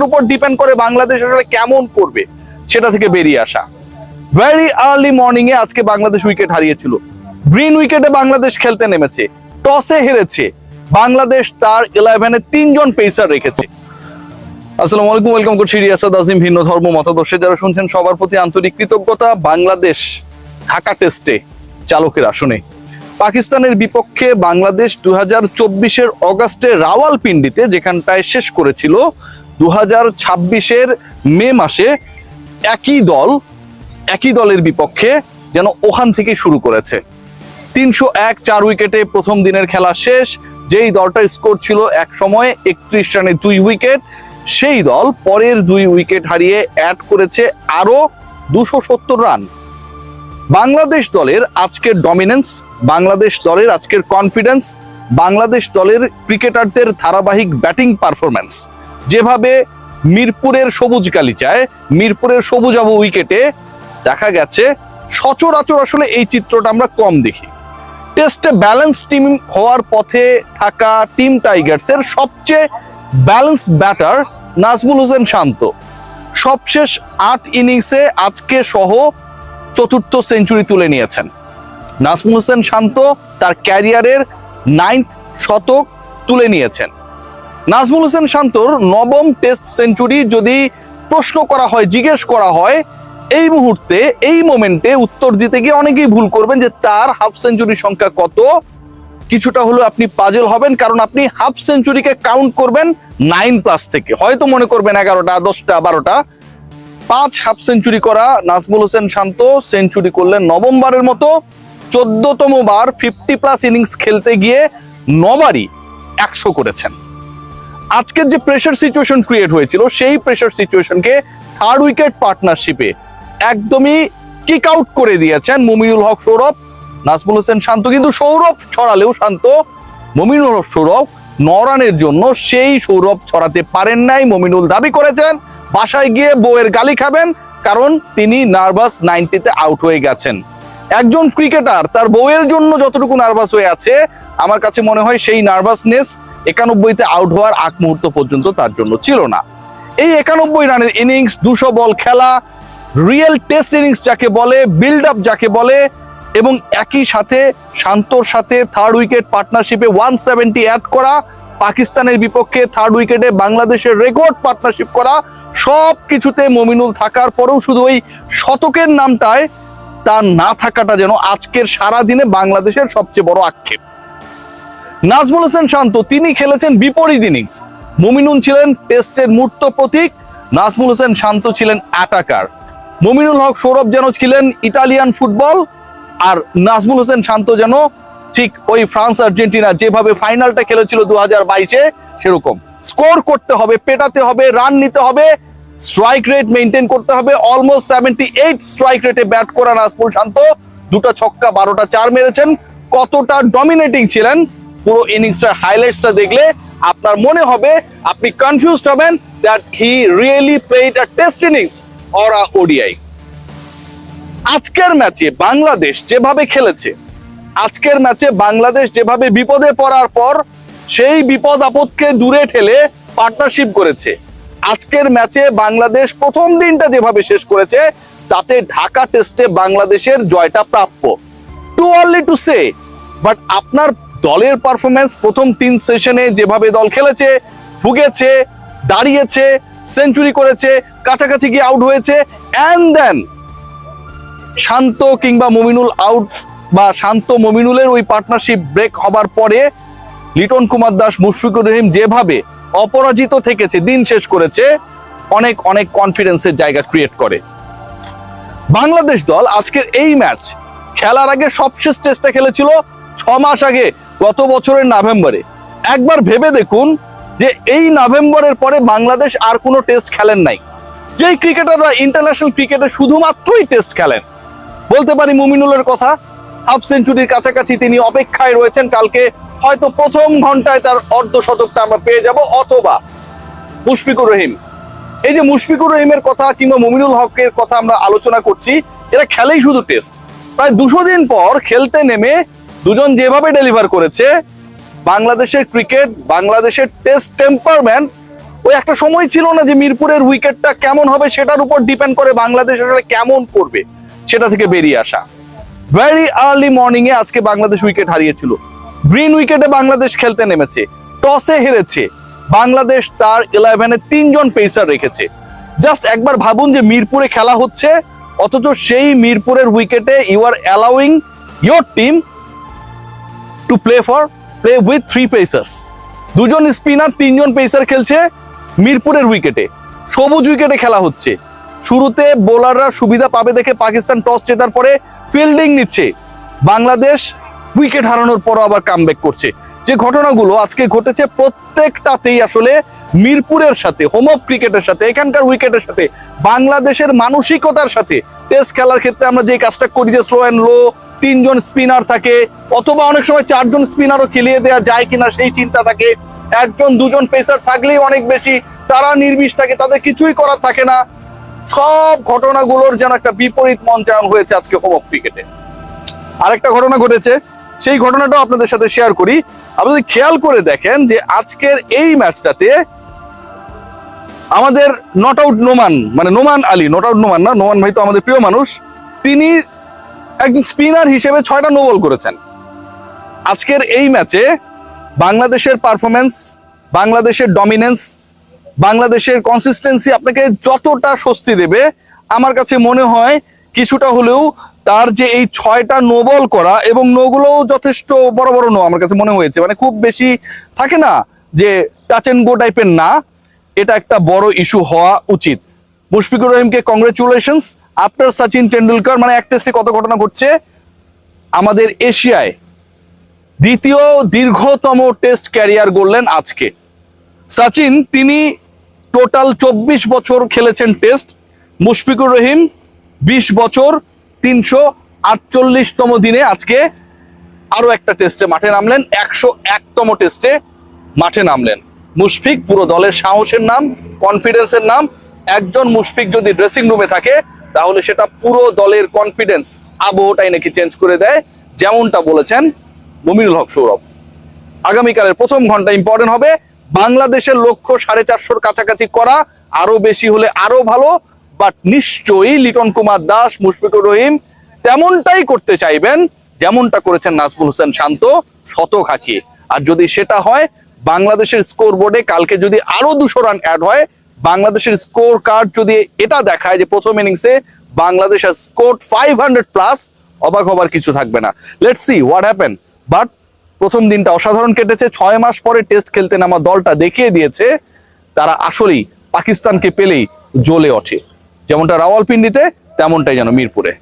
উপর ডিপেন্ড করে বাংলাদেশ আসলে কেমন করবে সেটা থেকে বেরিয়ে আসা। ভেরি আর্লি মর্নিং এ আজকে বাংলাদেশ উইকেট হারিয়েছিল। গ্রিন উইকেটে বাংলাদেশ খেলতে নেমেছে, টসে হেরেছে। বাংলাদেশ তার 11-এ 3 জন পেসার রেখেছে। আসসালামু আলাইকুম, ওয়েলকাম করছি রিয়াসাত আজিম। ভিন্ন ধর্ম মতাদর্শে যারা শুনছেন সবার প্রতি আন্তরিক কৃতজ্ঞতা। বাংলাদেশ ঢাকা টেস্টে চালকের আসনে পাকিস্তানের বিপক্ষে বাংলাদেশ 2024-এর অগাস্টে রাওয়ালপিন্ডিতে যেখানটায় শেষ করেছিল 2026-এর মে মাসে একই দলের বিপক্ষে যেন ওখান থেকে শুরু করেছে। 301 4 উইকেটে প্রথম দিনের খেলা শেষ। যেই দলটার স্কোর ছিল এক সময় 31 রানে 2 উইকেট, সেই দল পরের 2 উইকেট হারিয়ে অ্যাড করেছে আরো 270 রান। বাংলাদেশ দলের আজকের ডমিনেন্স, বাংলাদেশ দলের আজকের কনফিডেন্স, বাংলাদেশ দলের ক্রিকেটারদের ধারাবাহিক ব্যাটিং পারফরম্যান্স, যেভাবে মিরপুরের সবুজ গালিচায়, মিরপুরের সবুজ আবু উইকেটে দেখা গেছে, সচরাচর আসলে এই চিত্রটা আমরা কম দেখি। টেস্টে ব্যালেন্স টিম হওয়ার পথে থাকা টিম টাইগার্সের সবচেয়ে ব্যালেন্স ব্যাটার নাজমুল হোসেন শান্ত সবশেষ 8 ইনিংসে আজকে সহ 4র্থ সেঞ্চুরি তুলে নিয়েছেন। নাজমুল হোসেন শান্ত তার ক্যারিয়ারের 9th শতক তুলে নিয়েছেন। নাজমুল হোসেন শান্তর 9ম টেস্ট সেঞ্চুরি যদি প্রশ্ন করা হয়, জিজ্ঞেস করা হয়, এই মুহূর্তে এই মোমেন্টে উত্তর দিতে গিয়ে অনেকেই ভুল করবেন যে তার হাফ সেঞ্চুরির সংখ্যা কত। কিছুটা হলো আপনি পাজল হবেন, কারণ আপনি হাফ সেঞ্চুরিকে কাউন্ট করবেন 9+ থেকে। হয়তো মনে করবেন 11টা 10টা 12টা। 5 হাফ সেঞ্চুরি করা নাজমুল হোসেন শান্ত সেঞ্চুরি করলেন 9ম বারের মতো। 14তম বার 50+ ইনিংস খেলতে গিয়ে 9 বারই 100 করেছেন। আজকের যে প্রেসার সিচুয়েশন ক্রিয়েট হয়েছিল, সেই প্রেসার সিচুয়েশনকে 3rd উইকেট পার্টনারশিপে একদমই কিক আউট করে দিয়েছেন মুমিনুল হক সৌরভ। নাজমুল হোসেন শান্ত কিন্তু সৌরভ ছড়ালেও শান্ত, মুমিনুল হক সৌরভ 9 রানের জন্য সেই সৌরভ ছড়াতে পারেন নাই। মুমিনুল দাবি করেছেন বাসায় গিয়ে বউয়ের গালি খাবেন, কারণ তিনি নার্ভাস 90-তে আউট হয়ে গেছেন। একজন ক্রিকেটার তার বউয়ের জন্য যতটুকু নার্ভাস হয়ে আছে, আমার কাছে মনে হয় সেই নার্ভাসনেস 91-তে আউট হওয়ার আগ মুহূর্ত পর্যন্ত তার জন্য ছিল না। এই 91 রানের ইনিংস, 200 বল খেলা, রিয়েল টেস্ট ইনিংস যাকে বলে, বিল্ড আপ যাকে বলে, এবং একই সাথে শান্তর সাথে 3rd উইকেট পার্টনারশিপে 170 অ্যাড করা, পাকিস্তানের বিপক্ষে 3rd উইকেটে বাংলাদেশের রেকর্ড পার্টনারশিপ করা, সব কিছুতে মুমিনুল থাকার পরেও শুধু ওই শতকের নামটায় তার না থাকাটা যেন আজকের সারা দিনে বাংলাদেশের সবচেয়ে বড় আক্ষেপ। নাজমুল হোসেন শান্ত তিনি খেলেছেন বিপরীত ইনিংস। মুমিনুল ছিলেন টেস্টের মূর্ত প্রতীক, নাজমুল হোসেন শান্ত ছিলেন অ্যাটাকার। মুমিনুল হক সৌরভ যেন ছিলেন ইটালিয়ান ফুটবল, আর নাজমুল হোসেন শান্ত যেন ঠিক ওই ফ্রান্স আর্জেন্টিনা যেভাবে ফাইনালটা খেলেছিল 2022-এ, সেরকম স্কোর করতে হবে, পেটাতে হবে, রান নিতে হবে, স্ট্রাইক রেট মেইনটেইন করতে হবে। অলমোস্ট 78 স্ট্রাইক রেটে ব্যাট করা নাজমুল শান্ত 2টা ছক্কা 12টা 4 মেরেছেন। কতটা ডমিনেটিং ছিলেন পুরো ইনিংসটার হাইলাইটসটা দেখলে আপনার মনে হবে, আপনি কনফিউজড হবেন that he really played a test innings or a ODI. আজকের ম্যাচে বাংলাদেশ যেভাবে খেলেছে, আজকের ম্যাচে বাংলাদেশ যেভাবে বিপদে পড়ার পর সেই বিপদ আপদকে দূরে ঠেলে পার্টনারশিপ করেছে, আজকের ম্যাচে বাংলাদেশ প্রথম দিনটা যেভাবে শেষ করেছে, তাতে ঢাকা টেস্টে বাংলাদেশের জয়টা প্রাপ্য। Too early to say, but আপনার দলের পারফরমেন্স প্রথম 3 সেশনে যেভাবে দল খেলেছে, ভুগেছে, দাঁড়িয়েছে, সেঞ্চুরি করেছে, কাছাকাছি গিয়ে আউট হয়েছে, এন্ড দেন শান্ত কিংবা মুমিনুল আউট বা শান্ত মুমিনুলের ওই পার্টনারশিপ ব্রেক হবার পরে লিটন কুমার দাস, মুশফিকুর রহিম যেভাবে অপরাজিত থেকেছে, দিন শেষ করেছে, অনেক অনেক কনফিডেন্সের জায়গা ক্রিয়েট করে। বাংলাদেশ দল আজকের এই ম্যাচ খেলার আগে সবশেষ টেস্টটা খেলেছিল 6 মাস আগে, গত বছরের নভেম্বরে। একবার ভেবে দেখুন যে এই নভেম্বরের পরে বাংলাদেশ আর কোনো টেস্ট খেলেন নাই। যেই ক্রিকেটাররা ইন্টারন্যাশনাল ক্রিকেটে শুধুমাত্রই টেস্ট খেলেন, বলতে পারি মুমিনুলের কথা, হাফ সেঞ্চুরির কাছাকাছি তিনি অপেক্ষায় রয়েছেন। কালকে হয়তো প্রথম ঘন্টায় তার অর্ধশতকটা আমরা পেয়ে যাব, অথবা মুশফিকুর রহিম। এই যে মুশফিকুর রহিমের কথা কিংবা মুমিনুল হকের কথা আমরা আলোচনা করছি, এরা খেলেই শুধু টেস্ট। প্রায় 200 দিন পর খেলতে নেমে দুজন যেভাবে ডেলিভার করেছে, বাংলাদেশের ক্রিকেট, বাংলাদেশের টেস্ট টেম্পারমেন্ট ওই একটা সময় ছিল না যে মিরপুরের উইকেটটা কেমন হবে সেটার উপর ডিপেন্ড করে বাংলাদেশ আসলে কেমন করবে, সেটা থেকে বেরিয়ে আসা। ভেরি আর্লি মর্নিং এ আজকে বাংলাদেশ উইকেট হারিয়েছিল। গ্রিন উইকেটে বাংলাদেশ খেলতে নেমেছে, টসে হেরেছে। বাংলাদেশ তার 11-এ 3 জন পেসার রেখেছে। জাস্ট একবার ভাবুন যে মিরপুরে খেলা হচ্ছে, অথচ সেই মিরপুরের উইকেটে you are allowing your team to play with 3 pacers. 2 জন স্পিনার 3 জন পেসার খেলছে মিরপুরের উইকেটে, সবুজ উইকেটে খেলা হচ্ছে। শুরুতে বোলাররা সুবিধা পাবে দেখে পাকিস্তান টস জেতার পরে ফিল্ডিং নিচ্ছে, বাংলাদেশ উইকেট হারানোর পরও আবার কামব্যাক করছে। যে ঘটনাগুলো আজকে ঘটেছে প্রত্যেকটাতেই আসলে মিরপুরের সাথে, হোম অফ ক্রিকেটের সাথে, এখানকার উইকেটের সাথে, বাংলাদেশের মানসিকতার সাথে। টেস্ট খেলার ক্ষেত্রে আমরা যে কাজটা করি যে স্লো অ্যান্ড লো, 3 জন স্পিনার থাকে, অথবা অনেক সময় 4 জন স্পিনারও খেলিয়ে দেওয়া যায় কিনা সেই চিন্তা থাকে। 1 জন 2 জন পেসার থাকলেই অনেক বেশি তারা নির্বিষ থাকে, তাদের কিছুই করার থাকে না। সব ঘটনাগুলোর যেন একটা বিপরীত মঞ্চায়ন হয়েছে আজকে হোম অফ ক্রিকেটে। আরেকটা ঘটনা ঘটেছে, সেই ঘটনাটাও আপনাদের সাথে শেয়ার করি। আপনি যদি খেয়াল করে দেখেন যে আজকের এই ম্যাচটাতে আমাদের নট আউট নোমান, মানে নোমান আলী, নট আউট নোমান না, নোমান ভাই তো আমাদের প্রিয় মানুষ, তিনি একজন স্পিনার হিসেবে 6টা নো বল করেছেন। আজকের এই ম্যাচে বাংলাদেশের পারফরমেন্স, বাংলাদেশের ডমিনেন্স, বাংলাদেশের কনসিস্টেন্সি আপনাকে যতটা স্বস্তি দেবে, আমার কাছে মনে হয় কিছুটা হলেও তার যে এই 6টা নো বল করা, এবং নোগুলো যথেষ্ট বড় বড় নো আমার কাছে মনে হয়েছে, মানে খুব বেশি থাকে না যে টাচ এন্ড গো টাইপের না, এটা একটা বড় ইস্যু হওয়া উচিত। মুশফিকুর রহিমকে কংগ্রেচুলেশনস আফটার সচিন টেন্ডুলকার। মানে এক টেস্টে কত ঘটনা ঘটছে। আমাদের এশিয়ায় দ্বিতীয় দীর্ঘতম টেস্ট ক্যারিয়ার গড়লেন আজকে সচিন। তিনি টোটাল 24 বছর খেলেছেন টেস্ট। মুশফিকুর রহিম 20 বছর 348তম দিনে আজকে আরো একটা টেস্টে মাঠে নামলেন, 101তম টেস্টে মাঠে নামলেন। মুশফিক পুরো দলের সাহসের নাম, কনফিডেন্সের নাম। একজন মুশফিক যদি ড্রেসিং রুমে থাকে তাহলে সেটা পুরো দলের কনফিডেন্স, আবহটাই নাকি চেঞ্জ করে দেয়, যেমনটা বলেছেন মুমিনুল হক সৌরভ। আগামীকালের প্রথম ঘন্টা ইম্পর্টেন্ট হবে। বাংলাদেশের লক্ষ্য 450-র কাছাকাছি করা, আরো বেশি হলে আরো ভালো, বাট নিশ্চয়ই লিটন কুমার দাস, মুশফিকুর রহিম তেমনটাই করতে চাইবেন যেমনটা করেছেন নাজমুল হোসেন শান্ত, শতক হাঁকিয়ে। আর যদি সেটা হয়, বাংলাদেশের স্কোর বোর্ডে কালকে যদি আরো 200 রান অ্যাড হয়, বাংলাদেশের স্কোর কার্ড যদি এটা দেখায় যে প্রথম ইনিংসে বাংলাদেশ হ্যাজ স্কোরড 500+, অবাক হবার কিছু থাকবে না। Let's see what happen. But প্রথম দিনটা অসাধারণ কেটেছে। 6 মাস পরে টেস্ট খেলতে নামা দলটা দেখিয়ে দিয়েছে তারা আসলেই পাকিস্তানকে পেলেই জ্বলে ওঠে। যেমনটা রাওয়ালপিন্ডিতে, তেমনটাই যেন মিরপুরে।